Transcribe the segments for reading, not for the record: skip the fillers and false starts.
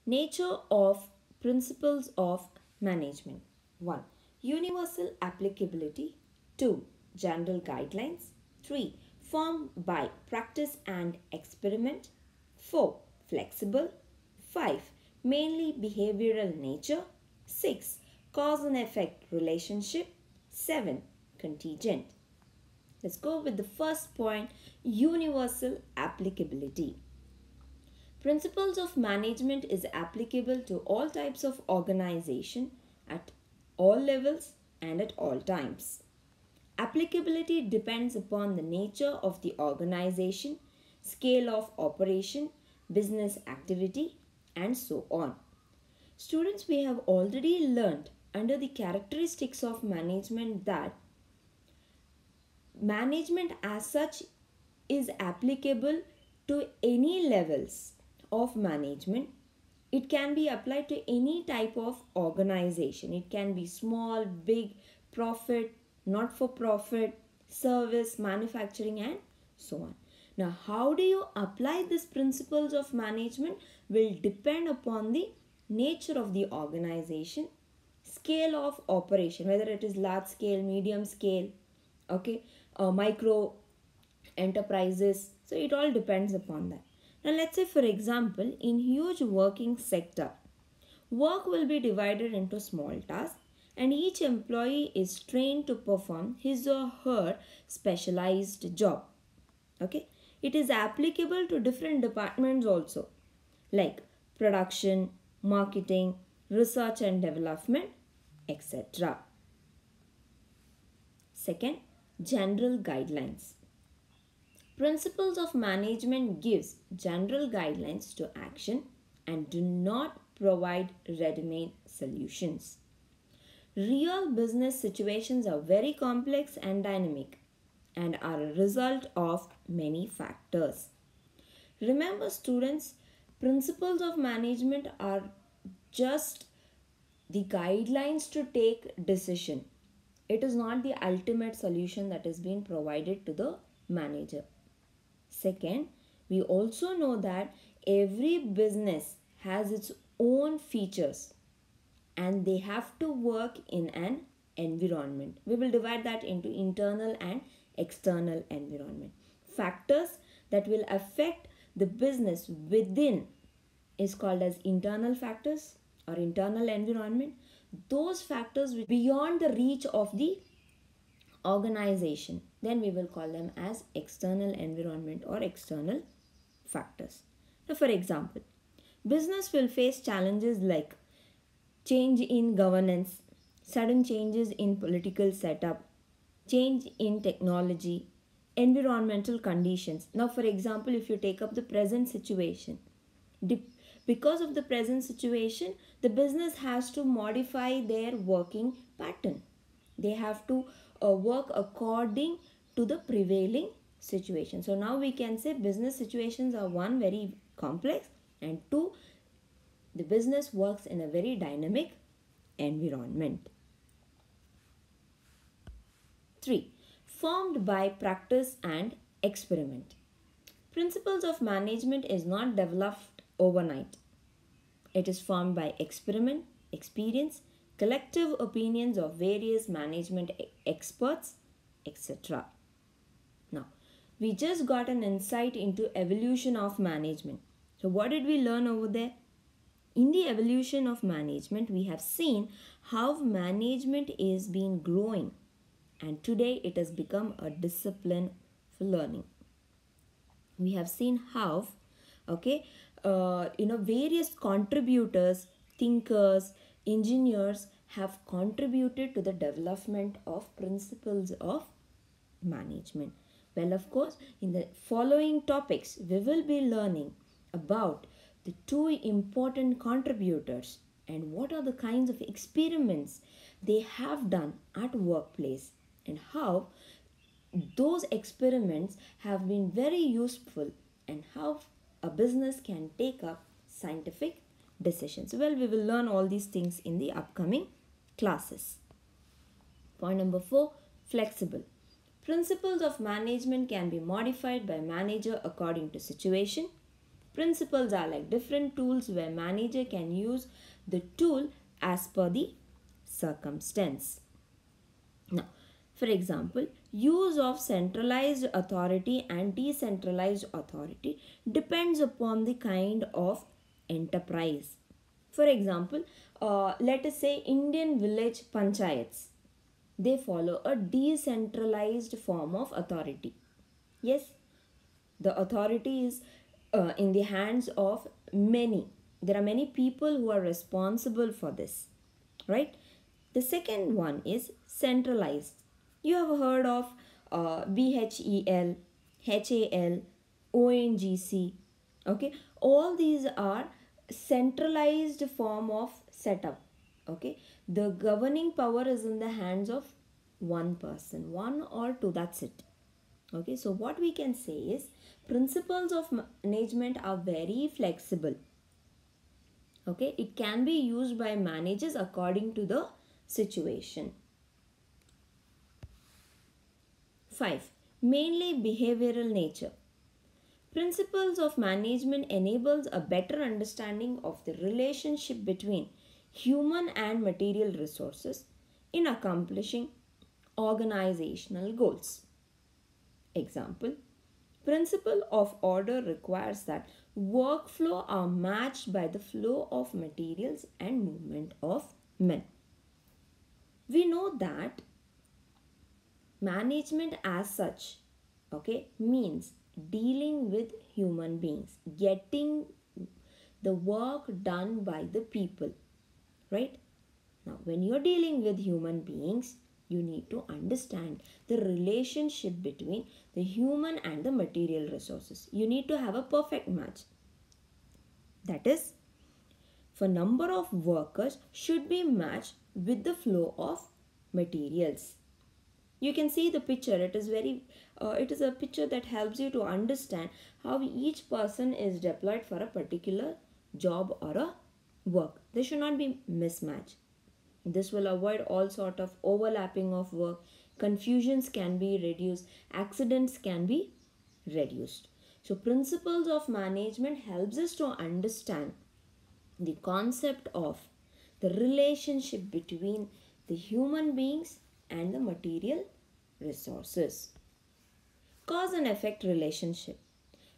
Nature of principles of management. 1. Universal applicability. 2. General guidelines. 3. Formed by practice and experiment. 4. Flexible. 5. Mainly behavioral nature. 6. Cause and effect relationship. 7. Contingent. Let's go with the first point, universal applicability. Principles of management is applicable to all types of organization at all levels and at all times. Applicability depends upon the nature of the organization, scale of operation, business activity, and so on. Students, we have already learned under the characteristics of management that management as such is applicable to any levels of management. It can be applied to any type of organization. It can be small, big, profit, not for profit, service, manufacturing, and so on. Now, how do you apply these principles of management will depend upon the nature of the organization, scale of operation, whether it is large scale, medium scale, okay, micro enterprises. So it all depends upon that. Now let's say, for example, in huge working sector, work will be divided into small tasks and each employee is trained to perform his or her specialized job. Okay, it is applicable to different departments also, like production, marketing, research and development, etc. Second, general guidelines. Principles of management gives general guidelines to action and do not provide ready-made solutions. Real business situations are very complex and dynamic and are a result of many factors. Remember students, principles of management are just the guidelines to take decision. It is not the ultimate solution that is being provided to the manager. Second, we also know that every business has its own features and they have to work in an environment. We will divide that into internal and external environment. Factors that will affect the business within is called as internal factors or internal environment. Those factors beyond the reach of the organization, then we will call them as external environment or external factors. Now, for example, business will face challenges like change in governance, sudden changes in political setup, change in technology, environmental conditions. Now, for example, if you take up the present situation, because of the present situation, the business has to modify their working pattern. They have to work according to the prevailing situation. So now we can say business situations are one, very complex, and two, the business works in a very dynamic environment. 3. Formed by practice and experiment. Principles of management is not developed overnight. It is formed by experiment, experience, collective opinions of various management experts, etc. Now, we just got an insight into evolution of management. So what did we learn over there? In the evolution of management, we have seen how management is been growing and today it has become a discipline for learning. We have seen how, various contributors, thinkers, engineers have contributed to the development of principles of management. Well, of course, in the following topics, we will be learning about the two important contributors and what are the kinds of experiments they have done at workplace and how those experiments have been very useful and how a business can take up scientific decisions. Well, we will learn all these things in the upcoming classes. Point number 4, flexible. Principles of management can be modified by manager according to situation. Principles are like different tools where manager can use the tool as per the circumstance. Now, for example, use of centralized authority and decentralized authority depends upon the kind of enterprise. For example, let us say Indian village panchayats. They follow a decentralized form of authority. Yes, the authority is in the hands of many. There are many people who are responsible for this, right? The second one is centralized. You have heard of BHEL, HAL, ONGC. Okay, all these are centralized form of setup. Okay, the governing power is in the hands of one person, one or two, that's it. Okay, so what we can say is principles of management are very flexible. Okay, it can be used by managers according to the situation. 5. Mainly behavioral nature. Principles of management enables a better understanding of the relationship between human and material resources in accomplishing organizational goals. Example, principle of order requires that workflow are matched by the flow of materials and movement of men. We know that management as such, okay, means dealing with human beings, getting the work done by the people, right? Now, when you're dealing with human beings, you need to understand the relationship between the human and the material resources. You need to have a perfect match. That is, for number of workers should be matched with the flow of materials. You can see the picture. It is a picture that helps you to understand how each person is deployed for a particular job or a work. There should not be mismatch. This will avoid all sort of overlapping of work. Confusions can be reduced. Accidents can be reduced. So principles of management helps us to understand the concept of the relationship between the human beings and the material resources. Cause and effect relationship.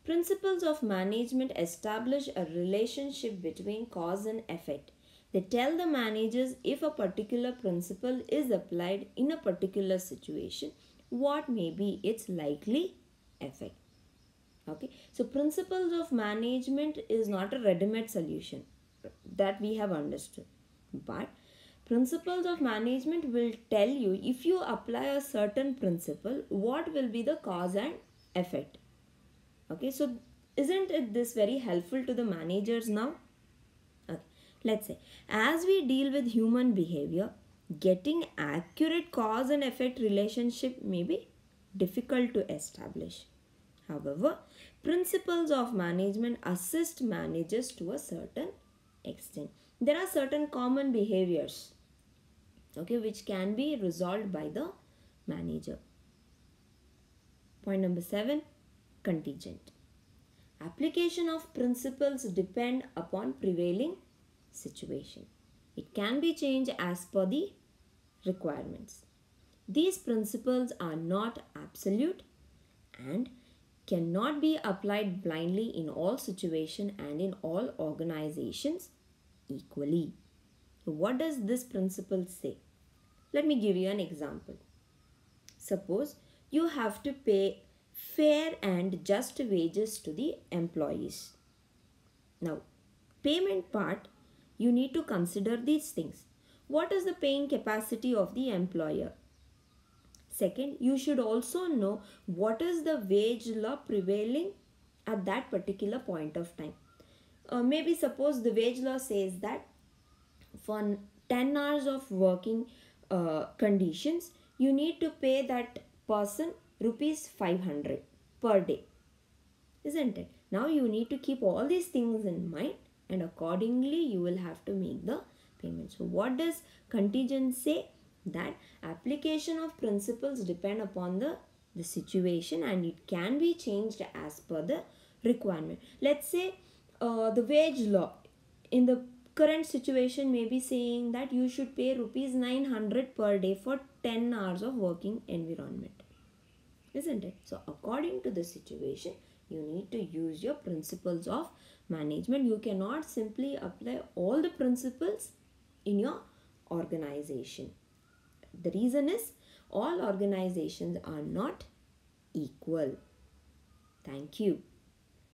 Principles of management establish a relationship between cause and effect. They tell the managers if a particular principle is applied in a particular situation, what may be its likely effect. Okay, so principles of management is not a ready-made solution that we have understood, but principles of management will tell you if you apply a certain principle, what will be the cause and effect. Okay, so isn't it this very helpful to the managers now? Okay, let's say as we deal with human behavior, getting accurate cause and effect relationship may be difficult to establish. However, principles of management assist managers to a certain extent. There are certain common behaviors, okay, which can be resolved by the manager. Point number 7, contingent. Application of principles depend upon prevailing situation. It can be changed as per the requirements. These principles are not absolute and cannot be applied blindly in all situations and in all organizations equally. So what does this principle say? Let me give you an example. Suppose you have to pay fair and just wages to the employees. Now, payment part, you need to consider these things. What is the paying capacity of the employer? Second, you should also know what is the wage law prevailing at that particular point of time. Maybe suppose the wage law says that for 10 hours of working conditions, you need to pay that person rupees 500 per day, isn't it? Now you need to keep all these things in mind and accordingly you will have to make the payment. So what does contingent say? That application of principles depend upon the situation and it can be changed as per the requirement. Let's say The wage law in the current situation may be saying that you should pay rupees 900 per day for 10 hours of working environment, isn't it? So according to the situation, you need to use your principles of management. You cannot simply apply all the principles in your organization. The reason is all organizations are not equal. Thank you.